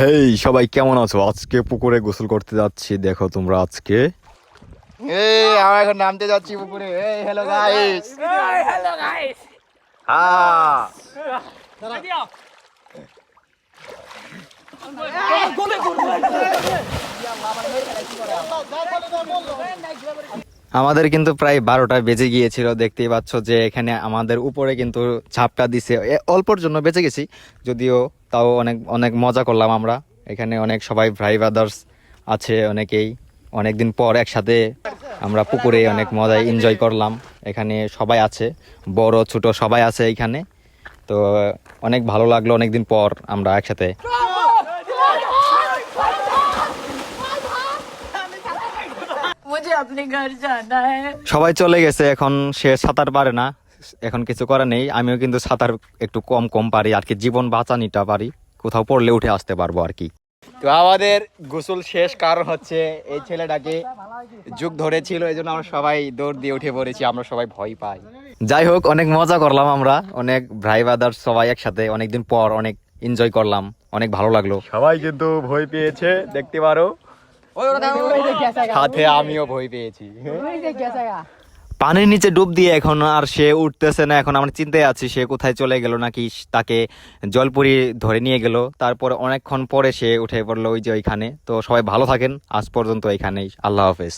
হেই সবাই কেমন আছো? আজকে পুকুরে গোসল করতে যাচ্ছি। দেখো তোমরা আজকে আমরা এখন নামতে যাচ্ছি পুকুরে। Hello guys. Hello guys. আমাদের কিন্তু প্রায় 12টা বেজে গিয়েছিল। দেখতেই পাচ্ছ যে এখানে আমাদের উপরে কিন্তু ঝাপটা দিছে, অল্পর জন্য বেঁচে গেছি যদিও, তাও অনেক অনেক মজা করলাম আমরা এখানে। অনেক সবাই ভাই ব্রাদার্স আছে, অনেকেই অনেকদিন পর একসাথে আমরা পুকুরে অনেক মজায় এনজয় করলাম। এখানে সবাই আছে, বড় ছোট সবাই আছে এখানে। তো অনেক ভালো লাগলো, অনেকদিন পর আমরা একসাথে। मुझे अपने घर जाना है। সবাই চলে গেছে, এখন সে সাঁতার পারে না, এখন কিছু করার নেই। আমিও কিন্তু সাঁতার একটু কম কম পারি আর কি, জীবন বাঁচানিটা পারি, কোথাও পড়লে উঠে আসতে পারবো আর কি। তো আমাদের গোসল শেষ, কারণ হচ্ছে এই ছেলেটাকে যুগ ধরেছিল, এই জন্য আমরা সবাই দৌড় দিয়ে উঠে পড়েছি। আমরা সবাই ভয় পাই। যাই হোক, অনেক মজা করলাম আমরা, অনেক ভাই ব্রাদার সবাই একসাথে অনেকদিন পর অনেক এনজয় করলাম, অনেক ভালো লাগলো। সবাই কিন্তু ভয় পেয়েছে, দেখতে পারো, সাথে আমিও ভয় পেয়েছি। পানির নিচে ডুব দিয়ে এখন আর সে উঠতেছে না। এখন আমরা চিন্তায় আছি সে কোথায় চলে গেল, নাকি তাকে জলপুরি ধরে নিয়ে গেল। তারপরে অনেকক্ষণ পরে সে উঠে পড়লো ওই যে ওইখানে। তো সবাই ভালো থাকেন, আজ পর্যন্ত এখানেই, আল্লাহ হাফেজ।